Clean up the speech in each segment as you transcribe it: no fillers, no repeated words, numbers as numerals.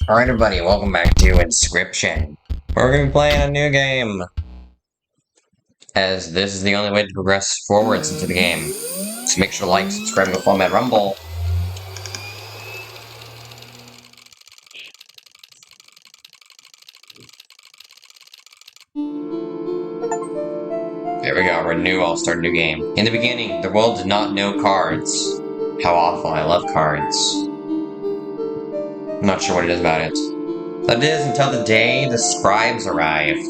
Alright everybody, welcome back to Inscription. We're going to be playing a new game, as this is the only way to progress forwards into the game. So make sure to like, subscribe, and go follow me at Rumble. There we go, we're new, I'll start a new game. In the beginning, the world did not know cards. How awful, I love cards. I'm not sure what it is about it. That is until the day the scribes arrived.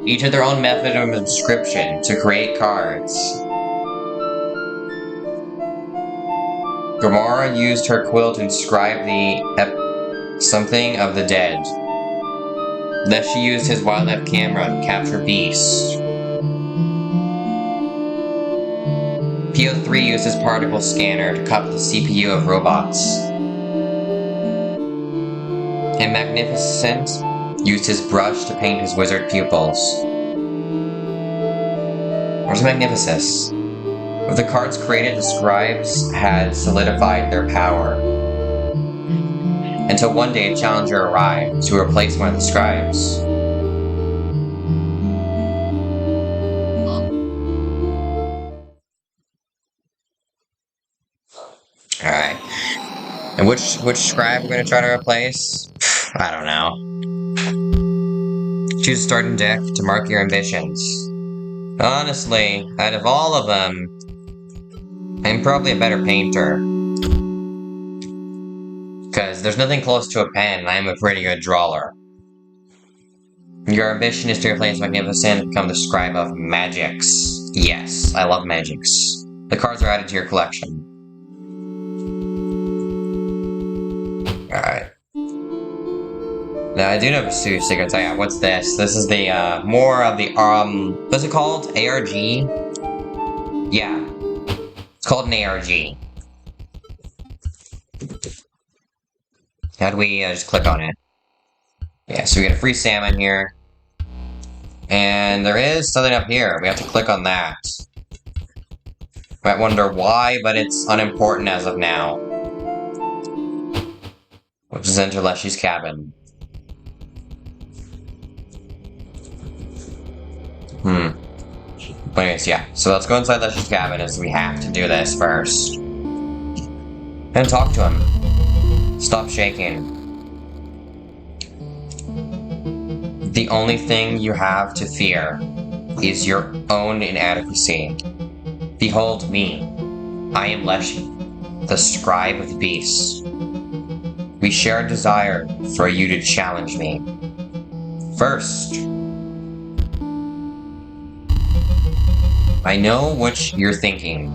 Each had their own method of inscription to create cards. Gamora used her quill to inscribe the something of the dead. Then she used his wildlife camera to capture beasts. PO3 used his particle scanner to copy the CPU of robots. And Magnificent used his brush to paint his wizard pupils. Where's Magnificus? With the cards created, the scribes had solidified their power. Until one day a challenger arrived to replace one of the scribes. Alright. And which scribe we're gonna try to replace? I don't know. Choose a starting deck to mark your ambitions. Honestly, out of all of them, I'm probably a better painter. Because there's nothing close to a pen, and I'm a pretty good drawer. Your ambition is to replace Magnificent and become the scribe of magics. Yes, I love magics. The cards are added to your collection. Alright. Now, I do know a few secrets. Oh yeah, what's this? This is the, more of the, what's it called? ARG? Yeah. It's called an ARG. How do we, just click on it? Yeah, so we get a free salmon here. And there is something up here. We have to click on that. Might wonder why, but it's unimportant as of now. Which is enter Leshy's cabin. But anyways, yeah. So let's go inside Leshy's cabin, as we have to do this first. And talk to him. Stop shaking. The only thing you have to fear is your own inadequacy. Behold me. I am Leshy, the scribe of the beasts. We share a desire for you to challenge me. First, I know what you're thinking.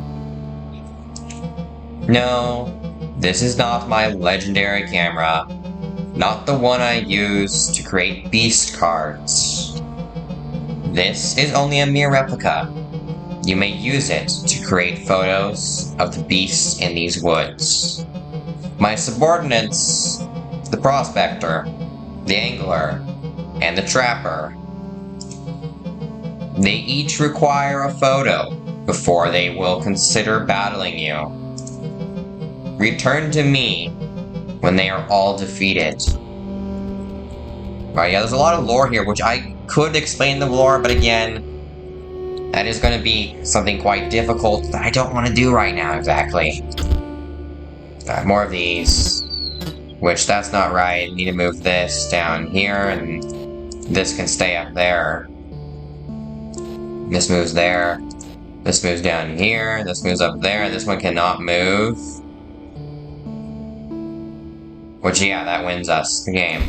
No, this is not my legendary camera. Not the one I use to create beast cards. This is only a mere replica. You may use it to create photos of the beasts in these woods. My subordinates, the prospector, the angler, and the trapper, they each require a photo before they will consider battling you. Return to me when they are all defeated. Right, yeah, there's a lot of lore here, which I could explain the lore, but again, that is going to be something quite difficult that I don't want to do right now, exactly. More of these, which that's not right. Need to move this down here, and this can stay up there. This moves there. This moves down here. This moves up there. This one cannot move. Which, yeah, that wins us the game.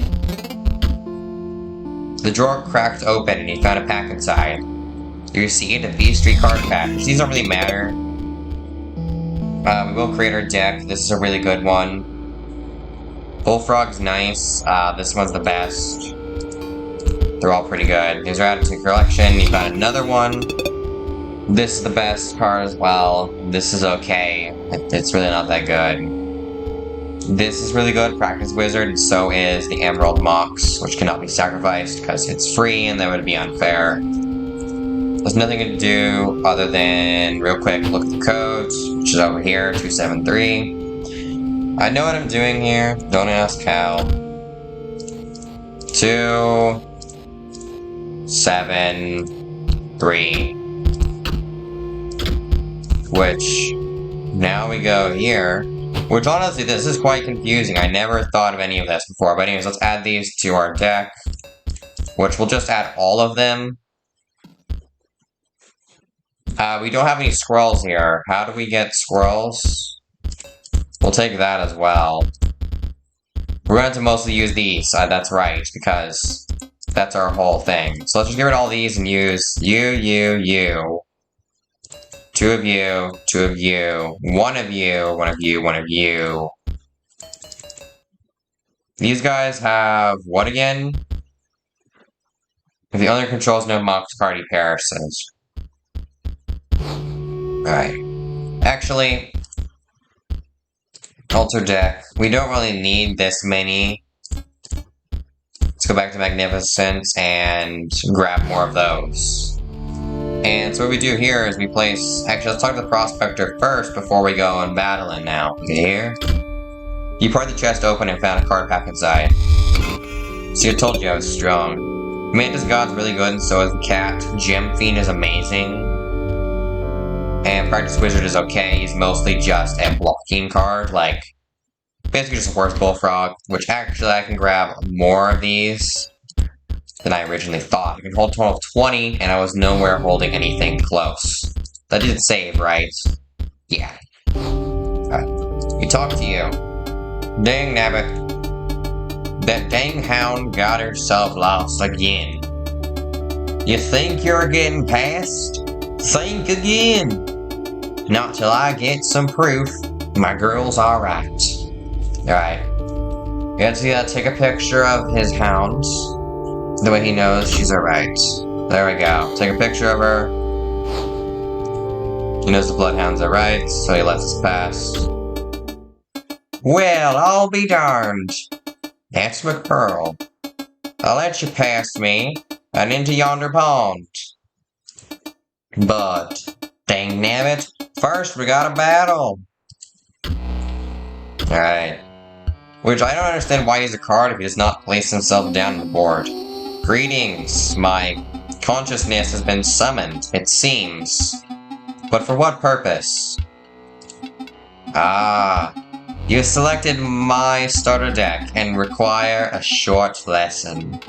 The drawer cracked open and he found a pack inside. You received a B3 card pack. These don't really matter. We will create our deck. This is a really good one. Bullfrog's nice. This one's the best. They're all pretty good. These are added to your collection. You found another one. This is the best card as well. This is okay. It's really not that good. This is really good. Practice Wizard, and so is the Emerald Mox, which cannot be sacrificed because it's free and that would be unfair. There's nothing to do other than, real quick, look at the codes, which is over here, 273. I know what I'm doing here, don't ask how. 273. Which, now we go here. Which honestly, this is quite confusing. I never thought of any of this before. But anyways, let's add these to our deck. Which we'll just add all of them. We don't have any scrolls here. How do we get scrolls? We'll take that as well. We're going to mostly use these. That's right, because that's our whole thing. So let's just get rid of all these and use you. 2 of you, 2 of you, 1 of you, 1 of you, 1 of you. These guys have what again? If the owner controls no Mox party perishes. Alright. Actually, alter deck. We don't really need this many. Let's go back to Magnificence and grab more of those. And so what we do here is we place... Actually, let's talk to the Prospector first before we go and battle him now. Here. You pried the chest open and found a card pack inside. See, I told you I was strong. Amanda's God's really good, and so is the cat. Gem Fiend is amazing. And Practice Wizard is okay. He's mostly just a blocking card, like... Basically just a Horse Bullfrog, which actually I can grab more of these than I originally thought. I can hold a total of 20, and I was nowhere holding anything close. That did save, right? Yeah. We talk to you. Dang nabbit. That dang hound got herself lost again. You think you're getting past? Think again. Not till I get some proof my girl's alright. Alright. You have to take a picture of his hound. The way he knows she's alright. There we go. Take a picture of her. He knows the bloodhound's alright, so he lets us pass. Well, I'll be darned. That's McPearl. I'll let you pass me and into yonder pond. But, dang nabbit, first we got a battle. Alright. Which I don't understand why he's a card if he does not place himself down on the board. Greetings, my consciousness has been summoned, it seems. But for what purpose? Ah, you selected my starter deck and require a short lesson.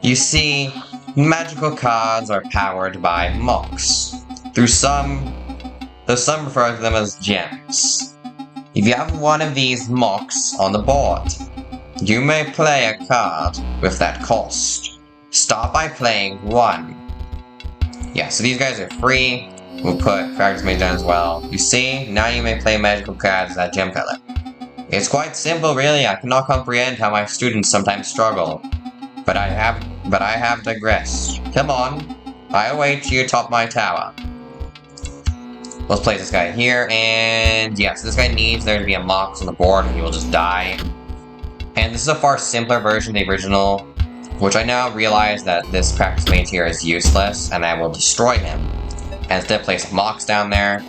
You see, magical cards are powered by Mox. Though some refer to them as gems. If you have one of these Mox on the board, you may play a card with that cost. Start by playing 1. Yeah, so these guys are free. We'll put Practice Mage down as well. You see, now you may play magical cards with that gem color. It's quite simple, really. I cannot comprehend how my students sometimes struggle. But I have digressed. Come on, I await you atop my tower. Let's place this guy here, and yeah, so this guy needs there to be a Mox on the board, and he will just die. And this is a far simpler version of the original, which I now realize that this Practice Mage here is useless, and I will destroy him. And instead place a Mox down there.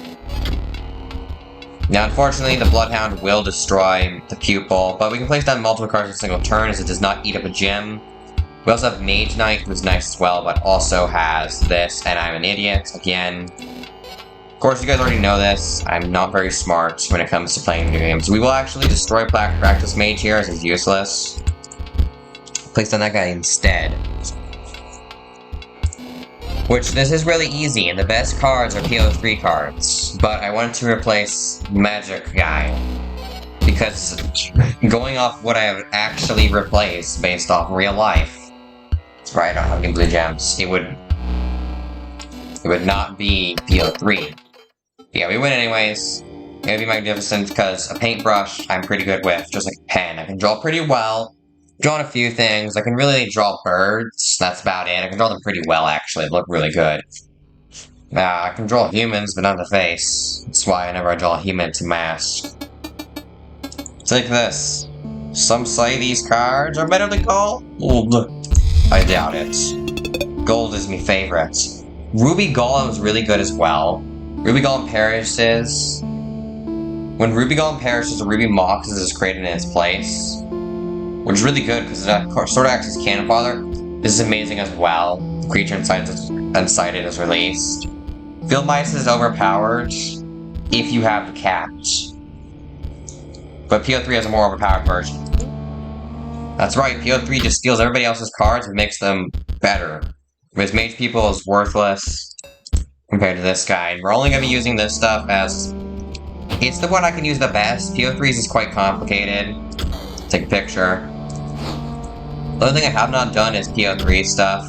Now, unfortunately, the Bloodhound will destroy the Pupil, but we can place down multiple cards in a single turn, as it does not eat up a gem. We also have Mage Knight, who's nice as well, but also has this, and I'm an idiot, again. Of course, you guys already know this. I'm not very smart when it comes to playing video games. We will actually destroy Practice Mage here, as he's useless. Place on that guy instead. Which, this is really easy, and the best cards are PO3 cards. But I wanted to replace Magic Guy. Because going off what I have actually replaced based off real life. That's right, I don't have any blue gems. It would not be PO3. Yeah, we win anyways. It would be magnificent because a paintbrush I'm pretty good with, just like a pen. I can draw pretty well. Drawn a few things. I can really draw birds. That's about it. I can draw them pretty well, actually. They look really good. I can draw humans, but not the face. That's why I never draw a human to mask. Take this. Some say these cards are better than gold. I doubt it. Gold is my favorite. Ruby Golem is really good as well. Ruby Golem perishes. When Ruby Golem perishes, a Ruby Mox is created in its place, which is really good because it sort of acts as cannon fodder. This is amazing as well. The creature inside it is released. Field Mice is overpowered if you have the catch, but PO3 has a more overpowered version. That's right, PO3 just steals everybody else's cards and makes them better. Whereas Mage People is worthless compared to this guy. And we're only going to be using this stuff as it's the one I can use the best. PO3's is quite complicated. Take a picture. The only thing I have not done is PO3 stuff.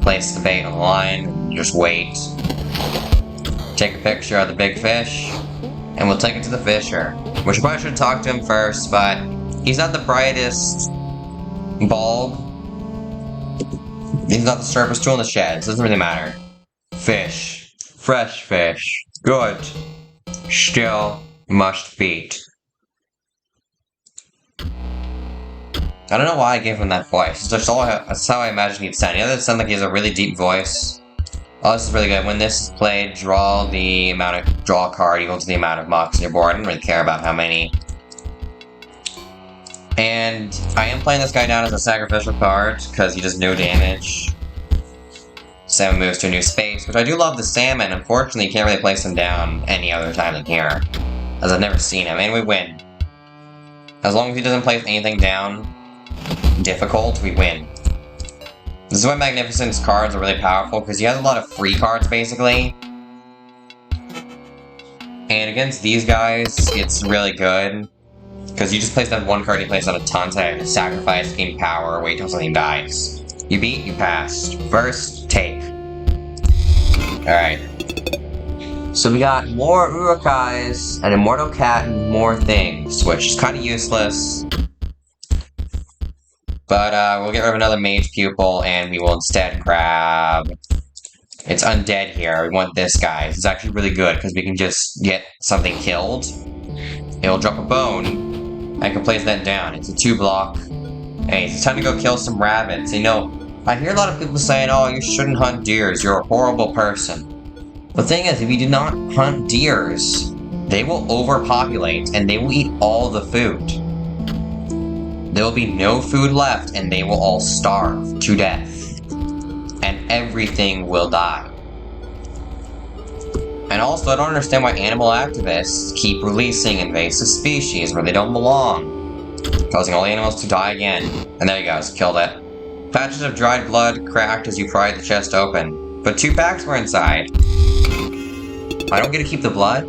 Place the bait on the line, just wait. Take a picture of the big fish, and we'll take it to the fisher. Which I probably should talk to him first, but he's not the brightest bulb. He's not the sharpest tool in the shed, so it doesn't really matter. Fish. Fresh fish. Good. Still must beat. I don't know why I gave him that voice. That's how I imagine he'd sound. He doesn't sound like he has a really deep voice. Oh, this is really good. When this is played, draw a card equal to the amount of mocks on your board. I don't really care about how many. And I am playing this guy down as a sacrificial card, because he does no damage. Salmon moves to a new space, which I do love the salmon. Unfortunately, you can't really place him down any other time than here, as I've never seen him, and we win. As long as he doesn't place anything down difficult, we win. This is why Magnificent's cards are really powerful, because he has a lot of free cards, basically. And against these guys, it's really good. Because you just place that one card, you place on a ton, so I have to sacrifice, gain power, wait till something dies. You beat, you pass. First, take. Alright. So we got more Urukais, an Immortal Cat, and more things, which is kind of useless. But we'll get rid of another Mage Pupil, and we will instead grab... It's undead here. We want this guy. It's actually really good, because we can just get something killed. It'll drop a bone. I can place that down. It's a 2-block. Hey, it's time to go kill some rabbits. You know, I hear a lot of people saying, oh, you shouldn't hunt deers. You're a horrible person. The thing is, if you do not hunt deers, they will overpopulate, and they will eat all the food. There will be no food left, and they will all starve to death. And everything will die. And also, I don't understand why animal activists keep releasing invasive species where they don't belong, causing all the animals to die again. And there you go, it's killed it. Patches of dried blood cracked as you pried the chest open, but 2 packs were inside. I don't get to keep the blood?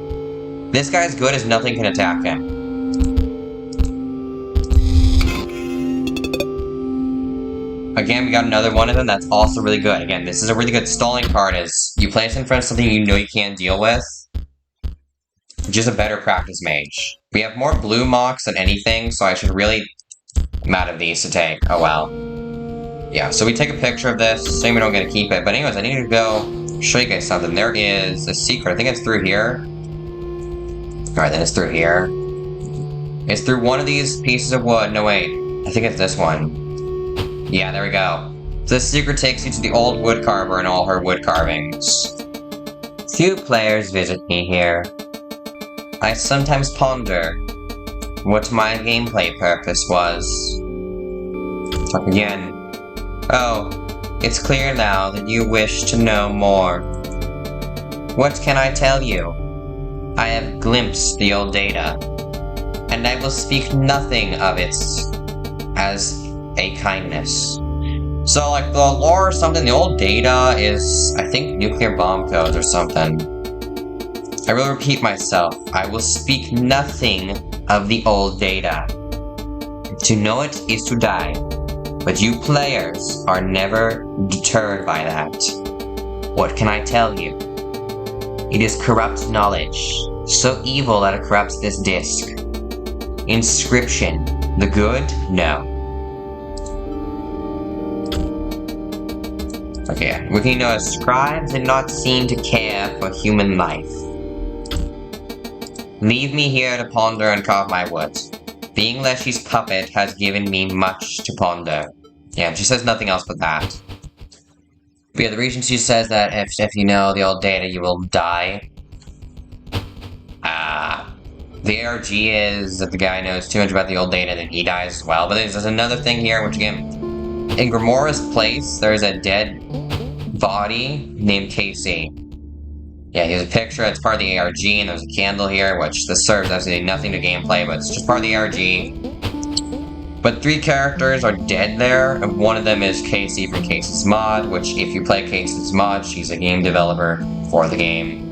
This guy's good as nothing can attack him. Again, we got another one of them that's also really good. Again, this is a really good stalling card as you place in front of something you know you can't deal with. Just a better practice mage. We have more blue mocks than anything, so I should really... I'm out of these to take. Oh well. Yeah, so we take a picture of this. Shame we don't get to keep it. But anyways, I need to go show you guys something. There is a secret. I think it's through here. Alright, then it's through here. It's through one of these pieces of wood. No, wait. I think it's this one. Yeah, there we go. So this secret takes you to the old wood carver and all her wood carvings. Few players visit me here. I sometimes ponder what my gameplay purpose was. Talk again. Oh, it's clear now that you wish to know more. What can I tell you? I have glimpsed the old data, and I will speak nothing of it as a kindness. So, like, the lore or something, the old data is, I think, nuclear bomb codes or something. I will repeat myself. I will speak nothing of the old data. To know it is to die. But you players are never deterred by that. What can I tell you? It is corrupt knowledge. So evil that it corrupts this disc. Inscription. The good? No. Okay, we can know as scribes and not seem to care for human life. Leave me here to ponder and carve my wood. Being Leshy's puppet has given me much to ponder. Yeah, she says nothing else but that. But yeah, the Regency says that if you know the old data, you will die. The ARG is that the guy knows too much about the old data, then he dies as well. But there's another thing here, which again, in Grimora's place, there's a dead body named Casey. Yeah, here's a picture, it's part of the ARG, and there's a candle here, which this serves absolutely nothing to gameplay, but it's just part of the ARG. But 3 characters are dead there, and one of them is Casey from Casey's Mod, which if you play Casey's Mod, she's a game developer for the game.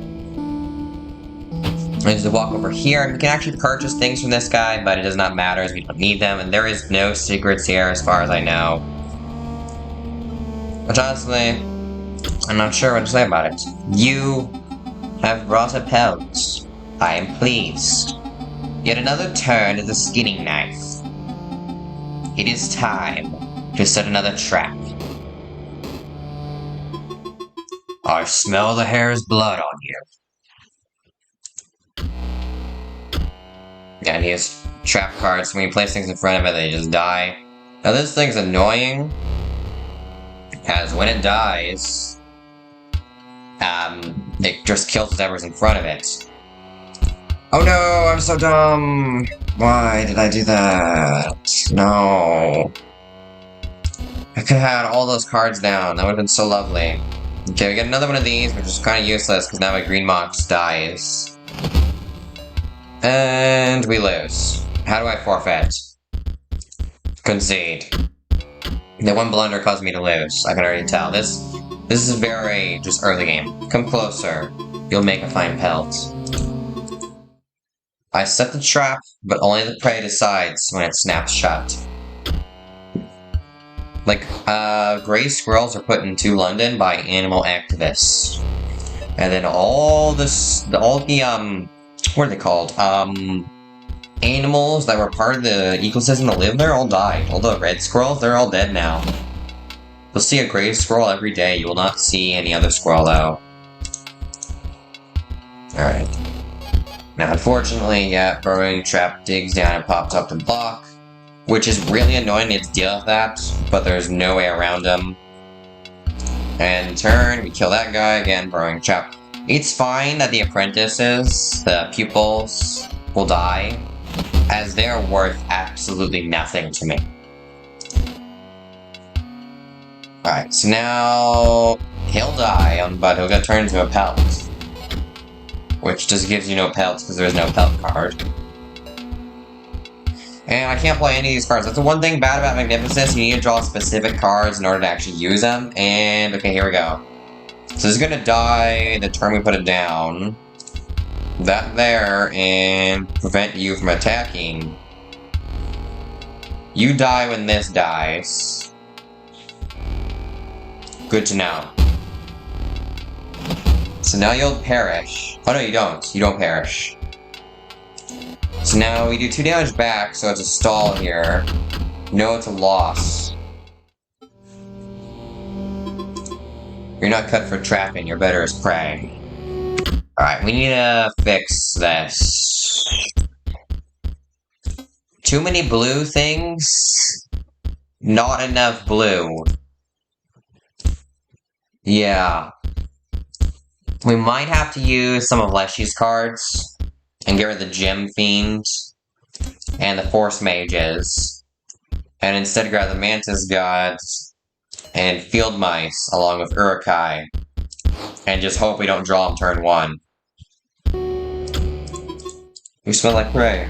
There's a walk over here, and we can actually purchase things from this guy, but it does not matter as we don't need them, and there is no secrets here as far as I know. Which honestly, I'm not sure what to say about it. You have brought a pelt. I am pleased. Yet another turn of the skinning knife. It is time to set another trap. I smell the hare's blood on you. Yeah, and he has trap cards. When you place things in front of it, they just die. Now this thing's annoying, as when it dies, it just kills whatever's in front of it. Oh no, I'm so dumb! Why did I do that? No. I could have had all those cards down, that would have been so lovely. Okay, we get another one of these, which is kind of useless, because now my green mox dies. And we lose. How do I forfeit? Concede. The one blunder caused me to lose, I can already tell. This is very just early game. Come closer. You'll make a fine pelt. I set the trap, but only the prey decides when it snaps shut. Like, gray squirrels are put into London by animal activists. And then all the, what are they called? Animals that were part of the ecosystem that lived there all died. All the red squirrels, they're all dead now. You'll see a gray squirrel every day. You will not see any other squirrel, though. Alright. Now, unfortunately, yeah, burrowing trap digs down and pops up the block, which is really annoying to deal with that, but there's no way around him. And turn, we kill that guy again, burrowing trap. It's fine that the apprentices, the pupils, will die, as they're worth absolutely nothing to me. Alright, so now he'll die, but he'll get turned into a pelt. Which just gives you no pelts because there is no pelt card. And I can't play any of these cards. That's the one thing bad about Magnificence. You need to draw specific cards in order to actually use them. And, okay, here we go. So this is gonna die the turn we put it down. That there, and prevent you from attacking. You die when this dies. Good to know. So now you'll perish. Oh no, you don't. You don't perish. So now we do 2 damage back, so it's a stall here. No, it's a loss. You're not cut for trapping, you're better as prey. Alright, we need to fix this. Too many blue things? Not enough blue. Yeah. We might have to use some of Leshy's cards and get rid of the Gem Fiends and the Force Mages. And instead grab the Mantis Gods and Field Mice along with Urukai. And just hope we don't draw them turn 1. You smell like prey.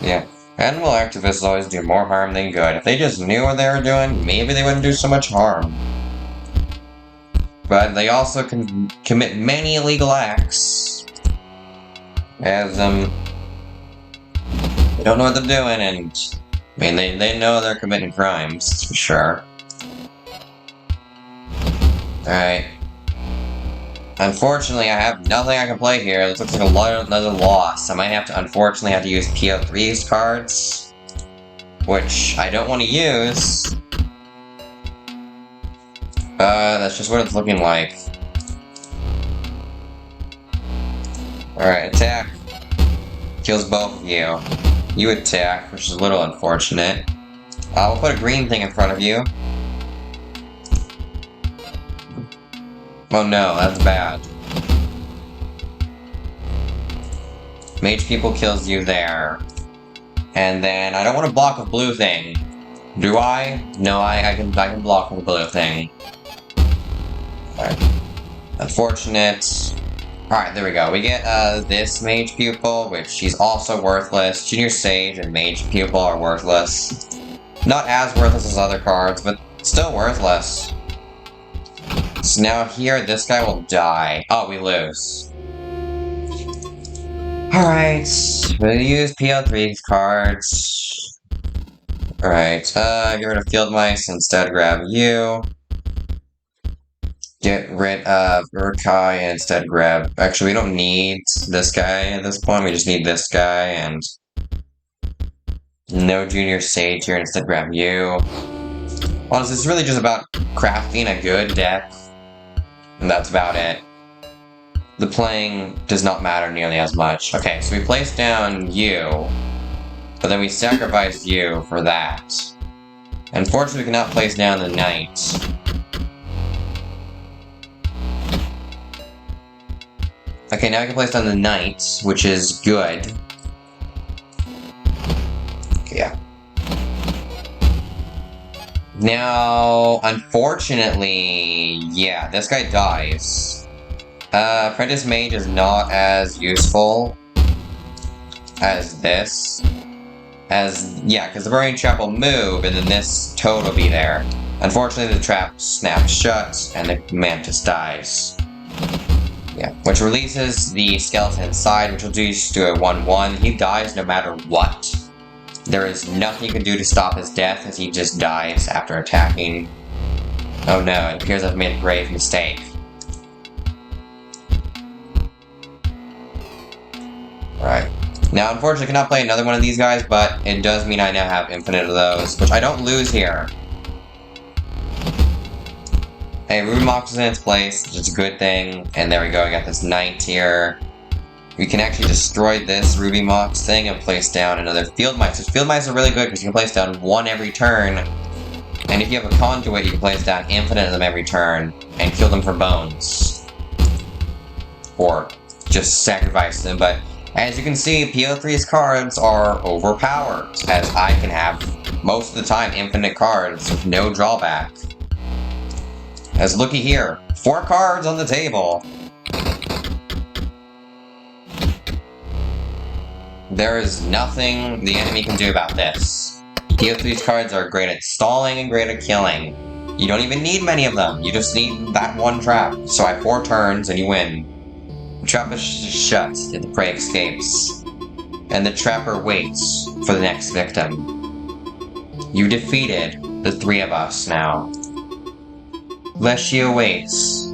Yeah. Animal activists always do more harm than good. If they just knew what they were doing, maybe they wouldn't do so much harm. But they also can commit many illegal acts. As, they don't know what they're doing, and, I mean, they know they're committing crimes, that's for sure. Alright. Unfortunately, I have nothing I can play here. This looks like another loss. I might have to, unfortunately, have to use PO3's cards, which I don't want to use. That's just what it's looking like. Alright, attack. Kills both of you. You attack, which is a little unfortunate. We'll put a green thing in front of you. Oh no, that's bad. Mage Pupil kills you there. And then I don't want to block a blue thing. Do I? No, I can block with a blue thing. Alright. Unfortunate. Alright, there we go. We get this Mage Pupil, which she's also worthless. Junior Sage and Mage Pupil are worthless. Not as worthless as other cards, but still worthless. So now here, this guy will die. Oh, we lose. Alright, we'll use PL3 cards. Alright, get rid of Field Mice, instead grab you. Get rid of Urkai and instead grab... Actually, we don't need this guy at this point, we just need this guy, and... No Junior Sage here, instead grab you. Honestly, it's really just about crafting a good deck, and that's about it. The playing does not matter nearly as much. Okay, so we place down you, but then we sacrifice you for that. Unfortunately, we cannot place down the knight. Okay, now I can place down the knight, which is good. Okay, yeah. Now, unfortunately, yeah, this guy dies. Apprentice Mage is not as useful as this. Yeah, because the Burning Trap will move, and then this toad will be there. Unfortunately, the trap snaps shut, and the Mantis dies. Yeah, which releases the skeleton inside, which will just do a 1-1. He dies no matter what. There is nothing you can do to stop his death, as he just dies after attacking. Oh no, it appears I've made a grave mistake. Alright. Now, unfortunately, I cannot play another one of these guys, but it does mean I now have infinite of those, which I don't lose here. Hey, Ruby Mox is in its place, which is a good thing. And there we go, we got this knight here. We can actually destroy this Ruby Mox thing and place down another Field Mice. Because Field Mice are really good because you can place down one every turn. And if you have a conduit, you can place down infinite of them every turn and kill them for bones. Or just sacrifice them, but as you can see, PO3's cards are overpowered, as I can have, most of the time, infinite cards with no drawback. As looky here, 4 cards on the table. There is nothing the enemy can do about this. PO3's cards are great at stalling and great at killing. You don't even need many of them, you just need that one trap. So I have 4 turns and you win. The trap is shut if the prey escapes, and the trapper waits for the next victim. You defeated the 3 of us now. Leshio waits.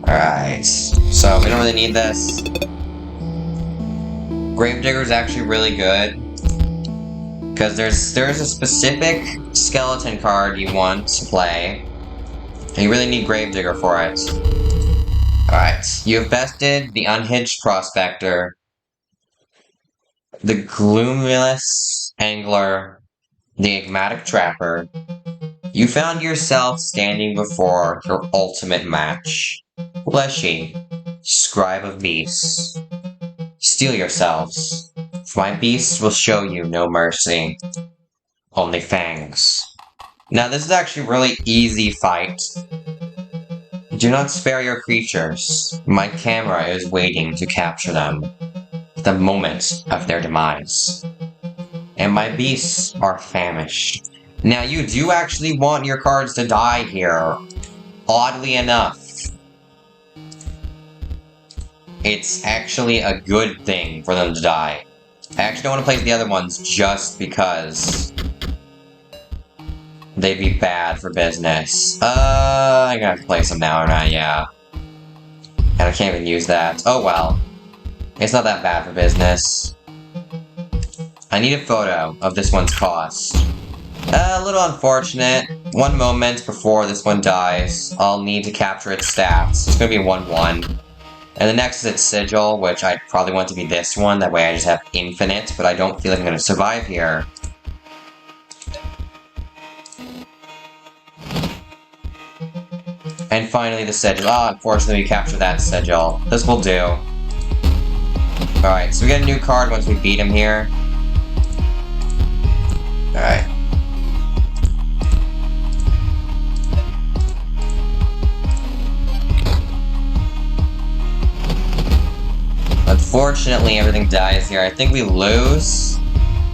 Alright, so we don't really need this. Gravedigger is actually really good, because there's a specific skeleton card you want to play, and you really need Gravedigger for it. Alright, you have bested the Unhinged Prospector, the Gloomless Angler, the Enigmatic Trapper. You found yourself standing before your ultimate match. Leshy, Scribe of Beasts. Steel yourselves, for my beasts will show you no mercy. Only fangs. Now this is actually a really easy fight. Do not spare your creatures. My camera is waiting to capture them at the moment of their demise. And my beasts are famished. Now you do actually want your cards to die here. Oddly enough. It's actually a good thing for them to die. I actually don't want to place the other ones just because they'd be bad for business. I'm gonna have to place them now or not, yeah. And I can't even use that. Oh well. It's not that bad for business. I need a photo of this one's cost. A little unfortunate. 1 moment before this one dies, I'll need to capture its stats. It's gonna be 1-1. And the next is its sigil, which I probably want to be this one, that way I just have infinite, but I don't feel like I'm going to survive here. And finally the sigil. Oh, unfortunately we captured that sigil. This will do. Alright, so we get a new card once we beat him here. Alright. Unfortunately, everything dies here. I think we lose.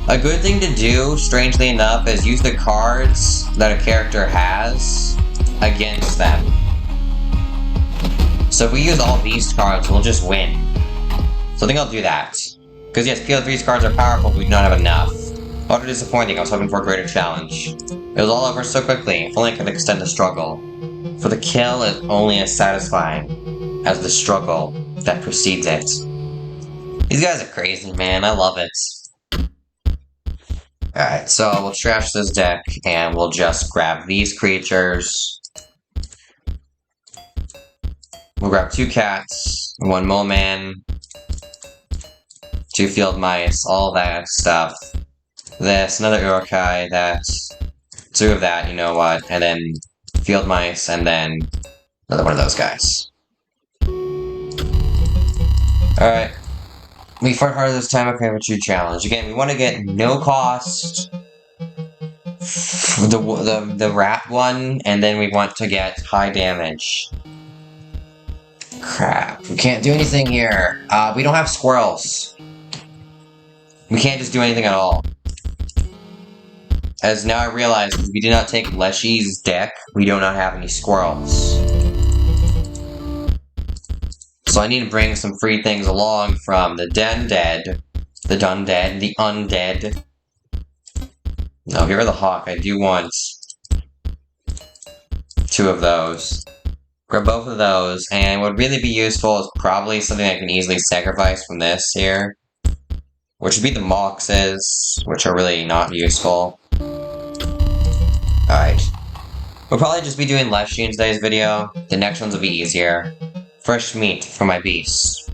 A good thing to do, strangely enough, is use the cards that a character has against them. So if we use all these cards, we'll just win. So I think I'll do that. Because yes, PL3's cards are powerful, but we do not have enough. Utter disappointing, I was hoping for a greater challenge. It was all over so quickly, if only I could extend the struggle. For the kill is only as satisfying as the struggle that precedes it. These guys are crazy, man. I love it. Alright, so we'll trash this deck, and we'll just grab these creatures. We'll grab 2 cats, 1 mole man, 2 field mice, all that stuff. This, another urukai, that, 2 of that, you know what, and then field mice, and then another one of those guys. Alright. We fought harder this time, okay, with true challenge. Again, we want to get no cost, the rat one, and then we want to get high damage. Crap, we can't do anything here. We don't have squirrels. We can't just do anything at all. As now I realize, if we did not take Leshy's deck, we do not have any squirrels. So I need to bring some free things along from the Dundead, the Undead. No, here are the Hawk. I do want 2 of those. Grab both of those, and what would really be useful is probably something I can easily sacrifice from this here. Which would be the Moxes, which are really not useful. Alright. We'll probably just be doing Leshy in today's video. The next ones will be easier. Fresh meat for my beast.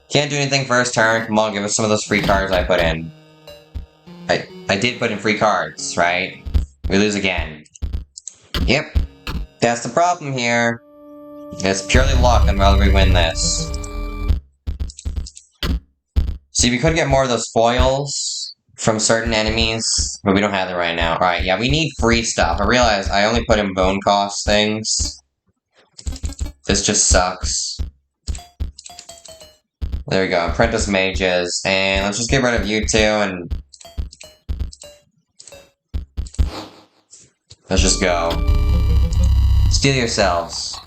Can't do anything first turn. Come on, give us some of those free cards I put in. I did put in free cards, right? We lose again. Yep. That's the problem here. It's purely luck on whether we win this. See, we could get more of those foils from certain enemies, but we don't have it right now. Alright, yeah, we need free stuff. I realize I only put in bone cost things. This just sucks. There we go, Apprentice Mages, and let's just get rid of you 2, and... let's just go. Steal yourselves.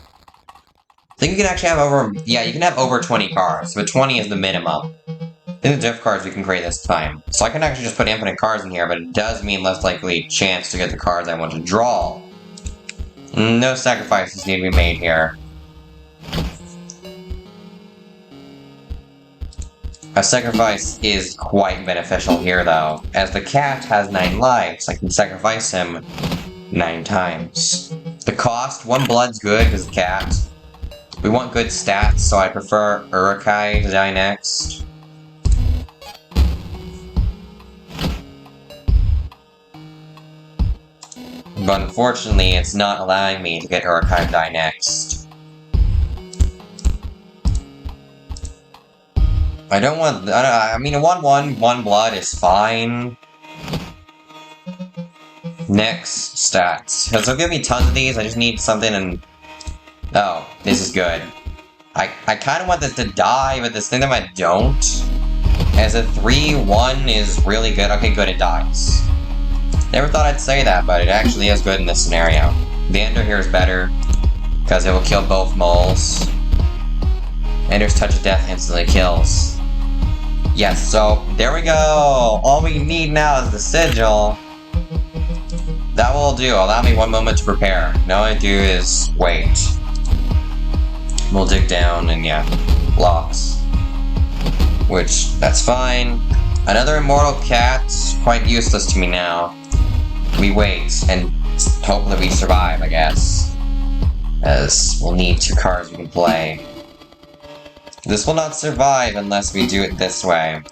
I think you can actually have over... yeah, you can have over 20 cards, but 20 is the minimum. I think the diff cards we can create this time. So I can actually just put infinite cards in here, but it does mean less likely chance to get the cards I want to draw. No sacrifices need to be made here. A sacrifice is quite beneficial here, though. As the cat has 9 lives, I can sacrifice him 9 times. The cost, 1 blood's good because the cat. We want good stats, so I prefer Urukai to die next. But unfortunately, it's not allowing me to get Urukai to die next. I don't want... I mean, a 1-1, 1 blood is fine. Next, stats. Because they'll give me tons of these, I just need something and... oh, this is good. I kind of want this to die, but this thing that I don't. As a 3-1 is really good. Okay, good, it dies. Never thought I'd say that, but it actually is good in this scenario. The Ender here is better, because it will kill both moles. Ender's Touch of Death instantly kills. Yes, so, there we go! All we need now is the sigil. That will do. Allow me 1 moment to prepare. Now all I do is wait. We'll dig down and yeah, blocks. Which, that's fine. Another immortal cat, quite useless to me now. We wait and hope that we survive, I guess. As we'll need 2 cards we can play. This will not survive unless we do it this way.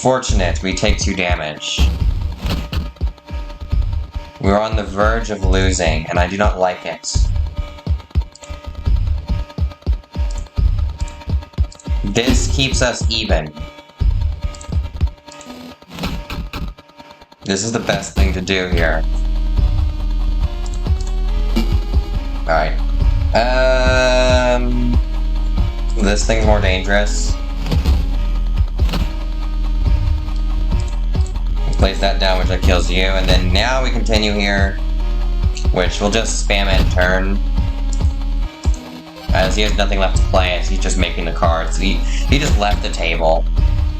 Unfortunate, we take 2 damage. We're on the verge of losing, and I do not like it. This keeps us even. This is the best thing to do here. Alright. This thing's more dangerous. Place that down, which kills you, and then now we continue here, which we'll just spam end turn. As he has nothing left to play, as he's just making the cards. He just left the table.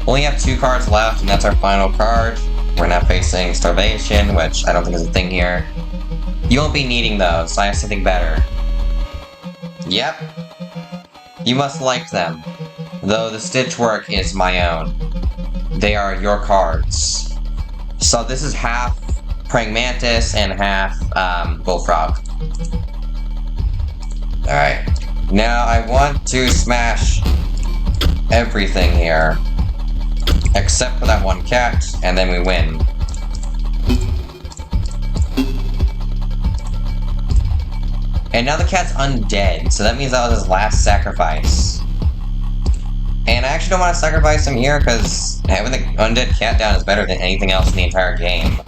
Only have 2 cards left, and that's our final card. We're now facing Starvation, which I don't think is a thing here. You won't be needing those, so I have something better. Yep. You must like them. Though the stitch work is my own. They are your cards. So this is half Praying Mantis and half Bullfrog. Alright. Now I want to smash everything here. Except for that 1 cat, and then we win. And now the cat's undead, so that means that was his last sacrifice. And I actually don't want to sacrifice him here, because having the undead cat down is better than anything else in the entire game.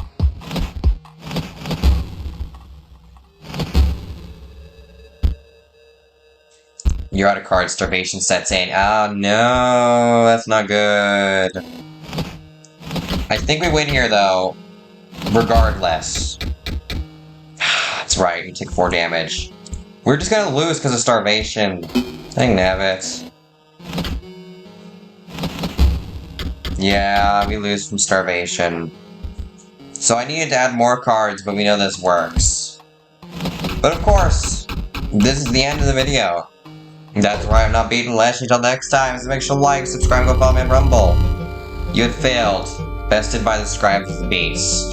You're out of cards, Starvation sets in. Oh no, that's not good. I think we win here though, regardless. That's right, you take 4 damage. We're just gonna lose because of Starvation. Dang nabbit. Yeah, we lose from Starvation. So I needed to add more cards, but we know this works. But of course, this is the end of the video. That's why I'm not beating Lash until next time, so make sure to like, subscribe, and go follow me on Rumble. You had failed, bested by the scribes of the beast.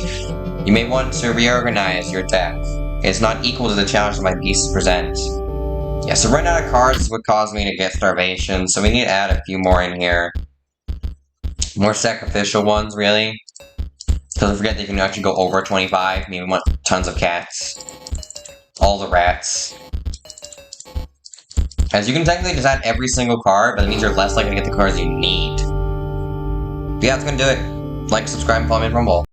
You may want to reorganize your deck. It's not equal to the challenge that my beasts present. Yeah, so running out of cards is what caused me to get Starvation, so we need to add a few more in here. More sacrificial ones, really. Because don't forget that you can actually go over 25, maybe want tons of cats. All the rats. As you can technically just add every single card, but it means you're less likely to get the cards you need. But yeah, that's gonna do it. Like, subscribe, and follow me on Rumble.